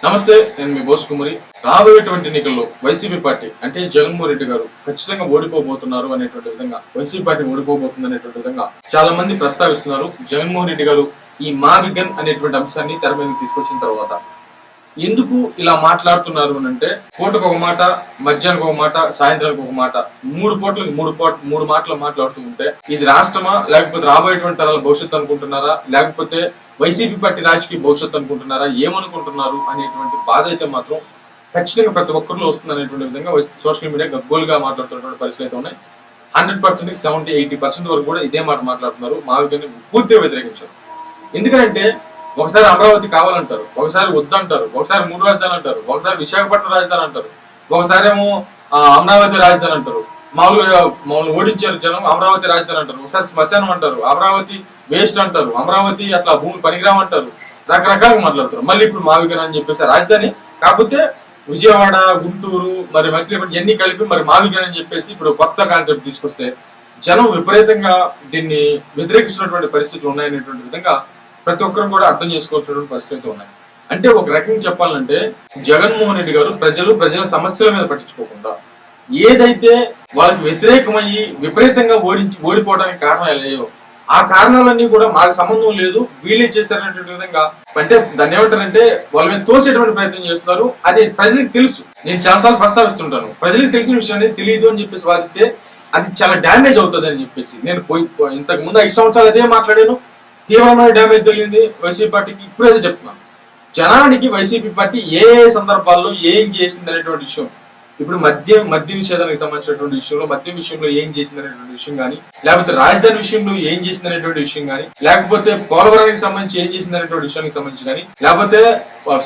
నమస్తే, నేను మీ బోస్ కుమారి. రాబోయేటువంటి ఎన్నికల్లో వైసీపీ పార్టీ అంటే జగన్మోహన్ రెడ్డి గారు ఖచ్చితంగా ఓడిపోబోతున్నారు అనేటువంటి విధంగా, వైసీపీ పార్టీ ఓడిపోబోతుంది అనేటువంటి విధంగా చాలా మంది ప్రస్తావిస్తున్నారు. జగన్మోహన్ రెడ్డి గారు ఈ మా విగన్ అనేటువంటి అంశాన్ని తెర మీద తీసుకొచ్చిన తర్వాత ఎందుకు ఇలా మాట్లాడుతున్నారు అంటే, పూటకు ఒక మాట, మధ్యాహ్నం ఒక మాట, సాయంత్రానికి ఒక మాట, మూడు పూటలకు మూడు మాటలు మాట్లాడుతూ ఉంటే ఇది రాష్ట్రమా, లేకపోతే రాబోయేటువంటి తరాల భవిష్యత్తు అనుకుంటున్నారా, లేకపోతే వైసీపీ పార్టీ రాజకీయ భవిష్యత్తు అనుకుంటున్నారా, ఏమనుకుంటున్నారు అనేటువంటి బాధ అయితే మాత్రం ఖచ్చితంగా ప్రతి ఒక్కరిలో వస్తుంది అనేటువంటి విధంగా సోషల్ మీడియా గగ్గోలుగా మాట్లాడుతున్నటువంటి పరిస్థితులు అయితే ఉన్నాయి. 100% 70-80% వరకు కూడా ఇదే మాట మాట్లాడుతున్నారు. మా విధంగా పూర్తిగా వ్యతిరేకించారు. ఎందుకంటే ఒకసారి అమరావతి కావాలంటారు, ఒకసారి వద్దంటారు, ఒకసారి 3 రాజధానులు అంటారు, ఒకసారి విశాఖపట్నం రాజధాని అంటారు, ఒకసారి ఏమో అమరావతి రాజధాని అంటారు. మామూలు ఓడించారు జనం, అమరావతి రాజధాని అంటారు. ఒకసారి శ్మశానం అంటారు, అమరావతి వేస్ట్ అంటారు, అమరావతి అసలు భూమి పనికిరామ్ అంటారు. రకరకాలుగా మాట్లాడతారు. మళ్ళీ ఇప్పుడు మావిగన్ అని చెప్పేసి రాజధాని కాకపోతే విజయవాడ, గుంటూరు, మరి మచిలీపట్నం ఎన్ని కలిపి మరి మావిగన్ అని చెప్పేసి ఇప్పుడు కొత్త కాన్సెప్ట్ తీసుకొస్తే జనం విపరీతంగా దీన్ని వ్యతిరేకిస్తున్నటువంటి పరిస్థితులు ఉన్నాయనేటువంటి విధంగా ప్రతి ఒక్కరు కూడా అర్థం చేసుకోవాల్సినటువంటి పరిస్థితులు ఉన్నాయి. అంటే ఒక రకంగా చెప్పాలంటే జగన్మోహన్ రెడ్డి గారు ప్రజల సమస్యల మీద పట్టించుకోకుండా ఏదైతే వాళ్ళకి వ్యతిరేకమయ్యి విపరీతంగా ఓడిపోవడానికి కారణాలు లేవో ఆ కారణాలన్నీ కూడా మాకు సంబంధం లేదు, వీళ్ళే చేశారనేటువంటి విధంగా అంటే దాన్ని ఏమంటారంటే వాళ్ళ మీద తోసేటువంటి ప్రయత్నం చేస్తున్నారు. అది ప్రజలకు తెలుసు. నేను చాలాసార్లు ప్రస్తావిస్తుంటాను, ప్రజలకు తెలిసిన విషయం అనేది తెలియదు అని చెప్పేసి వాదిస్తే అది చాలా డ్యామేజ్ అవుతుంది అని చెప్పేసి నేను ఇంతకు ముందు 5 సంవత్సరాలు అదే మాట్లాడాను. తీవ్రమైన డ్యామేజ్ జరిగింది వైసీపీ పార్టీకి. ఇప్పుడు అదే చెప్తున్నాను, జనానికి వైసీపీ పార్టీ ఏ సందర్భాల్లో ఏం చేసింది అనేటువంటి విషయం, ఇప్పుడు మద్య నిషేధానికి సంబంధించినటువంటి విషయంలో మద్యం విషయంలో ఏం చేసింది అనేటువంటి విషయం కానీ, లేకపోతే రాజధాని విషయంలో ఏం చేసింది అనేటువంటి విషయం కానీ, లేకపోతే పోలవరానికి సంబంధించి ఏం చేసింది అనేటువంటి విషయానికి సంబంధించి కానీ, లేకపోతే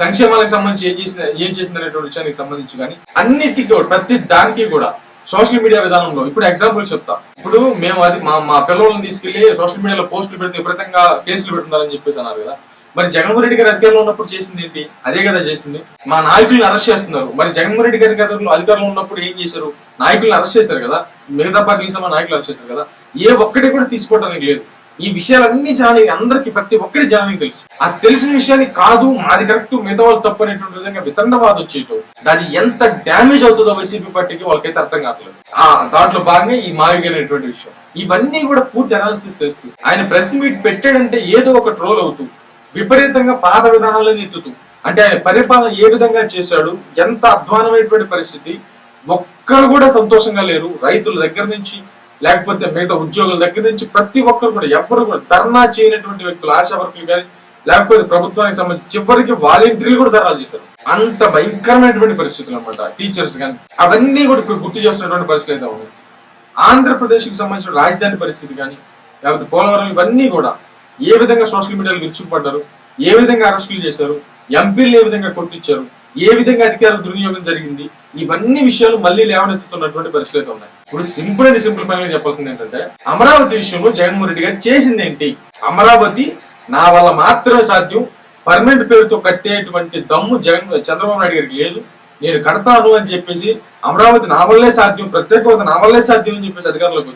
సంక్షేమాలకు సంబంధించి ఏం చేసింది అనేటువంటి విషయానికి సంబంధించి కానీ, అన్నిటికీ కూడా ప్రతి దానికి కూడా సోషల్ మీడియా విధానంలో ఇప్పుడు ఎగ్జాంపుల్ చెప్తా. ఇప్పుడు మేము అది మా పిల్లలను తీసుకెళ్లి సోషల్ మీడియాలో పోస్టులు పెడితే విపరీతంగా కేసులు పెడుతున్నారని చెప్పేసి అన్నారు కదా. మరి జగన్మోహన్ రెడ్డి గారి అధికారంలో ఉన్నప్పుడు చేసింది ఏంటి? అదే కదా చేసింది. మా నాయకులను అరెస్ట్ చేస్తున్నారు. మరి జగన్మోహన్ రెడ్డి గారి అధికారంలో ఉన్నప్పుడు ఏం చేశారు? నాయకులను అరెస్ట్ చేశారు కదా, మిగతా పార్టీలకు సంబంధించిన నాయకులు అరెస్ట్ చేశారు కదా. ఏ ఒక్కటి కూడా తీసుకోవడానికి లేదు. ఈ విషయాలన్నీ జనానికి, అందరికి, ప్రతి ఒక్కరి జనానికి తెలుసు. ఆ తెలిసిన విషయాన్ని కాదు మాది కరెక్ట్, మిగతా వాళ్ళు తప్పు అనేటువంటి విధంగా వితండవాదం వచ్చేయటం, అది ఎంత డ్యామేజ్ అవుతుందో వైసీపీ పార్టీకి వాళ్ళకైతే అర్థం కావట్లేదు. దాంట్లో భాగంగా ఈ మావిగ అనేటువంటి విషయం, ఇవన్నీ కూడా పూర్తి అనాలిసిస్ చేస్తూ ఆయన ప్రెస్ మీట్ పెట్టాడంటే ఏదో ఒక ట్రోల్ అవుతూ విపరీతంగా పాత విధానాలను ఎత్తుతూ, అంటే ఆయన పరిపాలన ఏ విధంగా చేశాడు, ఎంత అధ్వానమైనటువంటి పరిస్థితి, ఒక్కరు కూడా సంతోషంగా లేరు. రైతుల దగ్గర నుంచి లేకపోతే మిగతా ఉద్యోగుల దగ్గర నుంచి ప్రతి ఒక్కరు కూడా, ఎవరు కూడా ధర్నా చేయనటువంటి వ్యక్తులు, ఆశా వర్కులు కానీ లేకపోతే ప్రభుత్వానికి సంబంధించి చివరికి వాలంటీర్లు కూడా ధర్నాలు చేశారు. అంత భయంకరమైనటువంటి పరిస్థితులు అనమాట. టీచర్స్ కానీ అవన్నీ కూడా ఇప్పుడు గుర్తు చేస్తున్నటువంటి పరిస్థితులు అయితే ఉన్నాయి. ఆంధ్రప్రదేశ్ కి సంబంధించిన రాజధాని పరిస్థితి కానీ, లేకపోతే పోలవరం, ఇవన్నీ కూడా ఏ విధంగా సోషల్ మీడియాలో విరుచుకుపడ్డారు, ఏ విధంగా అరెస్టులు చేశారు, ఎంపీలు ఏ విధంగా కొట్టించారు, ఏ విధంగా అధికార దుర్వినియోగం జరిగింది, ఇవన్నీ విషయాలు మళ్ళీ లేవనెత్తుతున్నటువంటి పరిస్థితులు ఉన్నాయి. ఇప్పుడు సింపుల్ ఫైనల్ చెప్పాల్సింది ఏంటంటే, అమరావతి విషయంలో జగన్మోహన్ రెడ్డి గారు చేసింది ఏంటి? అమరావతి నా వల్ల మాత్రమే సాధ్యం, పర్మనెంట్ పేరుతో కట్టేటువంటి దమ్ము చంద్రబాబు నాయుడు గారికి లేదు, నేను కడతాను అని చెప్పేసి అమరావతి నా వల్లే సాధ్యం, ప్రత్యేక హోదా నా వల్లే సాధ్యం అని చెప్పేసి అధికారంలోకి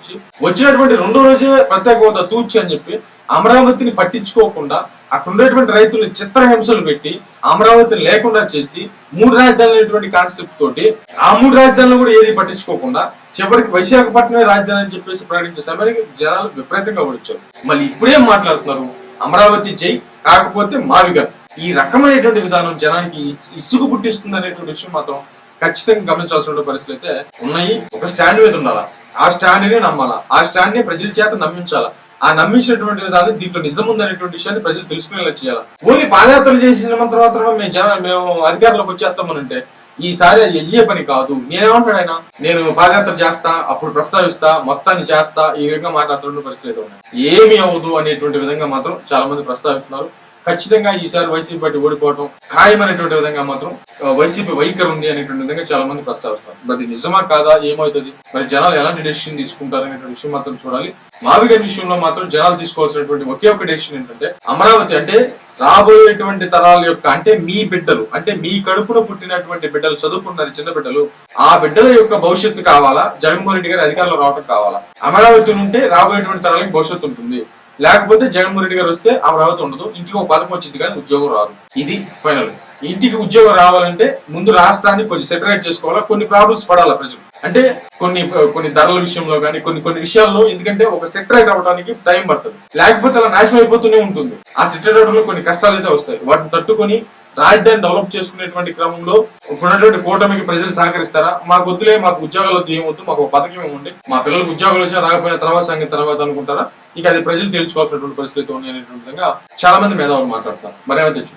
వచ్చినటువంటి 2వ రోజే ప్రత్యేక హోదా తూచి అని చెప్పి అమరావతిని పట్టించుకోకుండా అక్కడ ఉండేటువంటి రైతులను చిత్రహింసలు పెట్టి అమరావతి లేకుండా చేసి 3 రాజధానులు అనేటువంటి కాన్సెప్ట్ తోటి ఆ 3 రాజధానులు కూడా ఏది పట్టించుకోకుండా చివరికి విశాఖపట్నమే రాజధాని అని చెప్పేసి ప్రకటించే సమయానికి జనాలు విపరీతంగా ఓడించారు. మళ్ళీ ఇప్పుడేం మాట్లాడుతున్నారు? అమరావతి జై, కాకపోతే మావిగా. ఈ రకమైనటువంటి విధానం జనానికి ఇసుగు పుట్టిస్తుంది అనేటువంటి విషయం మాత్రం ఖచ్చితంగా గమనించాల్సిన పరిస్థితులు అయితే ఉన్నాయి. ఒక స్టాండ్ మీద ఉండాలా, ఆ స్టాండ్ ని నమ్మాలా, ఆ స్టాండ్ ని ప్రజల చేత నమ్మించాలా. ఆ నమ్మించినటువంటి విధానం దీంట్లో నిజం ఉందనేటువంటి విషయాన్ని ప్రజలు తెలుసుకునేలా చేయాలి. ఓన్లీ పాదయాత్రలు చేసిన మాత్రం మేము అధికారంలోకి వచ్చేస్తామనంటే ఈసారి అయ్యే పని కాదు. నేనేమంటాడు ఆయన, నేను పాదయాత్ర చేస్తా, అప్పుడు ప్రస్తావిస్తా, మొత్తాన్ని చేస్తా, ఈ విధంగా మాట్లాడుతున్న పరిస్థితులు ఉన్నాయి. ఏమి అవ్వదు అనేటువంటి విధంగా మాత్రం చాలా మంది ప్రస్తావిస్తున్నారు. ఖచ్చితంగా ఈసారి వైసీపీ పార్టీ ఓడిపోవడం ఖాయమనేటువంటి విధంగా మాత్రం వైసీపీ వైఖరి ఉంది అనేటువంటి విధంగా చాలా మంది ప్రస్తావిస్తారు. మరి నిజమా కాదా, ఏమవుతుంది, మరి జనాలు ఎలాంటి డెసిషన్ తీసుకుంటారు అనేటువంటి విషయం మాత్రం చూడాలి. మావిగన్ విషయంలో మాత్రం జనాలు తీసుకోవాల్సినటువంటి ఒకే ఒక డెసిషన్ ఏంటంటే, అమరావతి అంటే రాబోయేటువంటి తరాల యొక్క, అంటే మీ బిడ్డలు, అంటే మీ కడుపున పుట్టినటువంటి బిడ్డలు, చదువుకున్నారు చిన్న బిడ్డలు, ఆ బిడ్డల యొక్క భవిష్యత్తు కావాలా, జగన్మోహన్ రెడ్డి గారి అధికారంలో రావడం కావాలా? అమరావతి ఉంటే రాబోయేటువంటి తరాలకి భవిష్యత్తు ఉంటుంది, లేకపోతే జగన్మోహన్ రెడ్డి గారు వస్తే అమరావతి ఉండదు, ఇంటికి ఒక పథకం వచ్చింది కానీ ఉద్యోగం రాదు. ఇది ఫైనల్. ఇంటికి ఉద్యోగం రావాలంటే ముందు రాష్ట్రాన్ని కొంచెం సెటరేట్ చేసుకోవాలా, కొన్ని ప్రాబ్లమ్స్ పడాలా ప్రజలు. అంటే కొన్ని కొన్ని ధరల విషయంలో కానీ కొన్ని విషయాల్లో, ఎందుకంటే ఒక సెటరేట్ అవ్వడానికి టైం పడుతుంది, లేకపోతే అలా నాశనం అయిపోతూనే ఉంటుంది. ఆ సెటరేట్ అవడంలో కొన్ని కష్టాలు అయితే వస్తాయి. వాటిని తట్టుకొని రాజధాని డెవలప్ చేసుకునేటువంటి క్రమంలో ఇప్పుడున్నటువంటి కూటమికి ప్రజలు సహకరిస్తారా? మాకు వద్దులే, మాకు ఉద్యోగాలు వద్దు, ఏమొద్దు, మాకు ఒక పథకం ఏముంది, మా పిల్లలకు ఉద్యోగాలు వచ్చినా రాకపోయినా తర్వాత సంగతి తర్వాత అనుకుంటారా? ఇక అది ప్రజలు తేల్చుకోవాల్సినటువంటి పరిస్థితి ఉంది అనేటువంటి విధంగా చాలా మంది మేధావులు మాట్లాడతారు. మరేమో తెచ్చు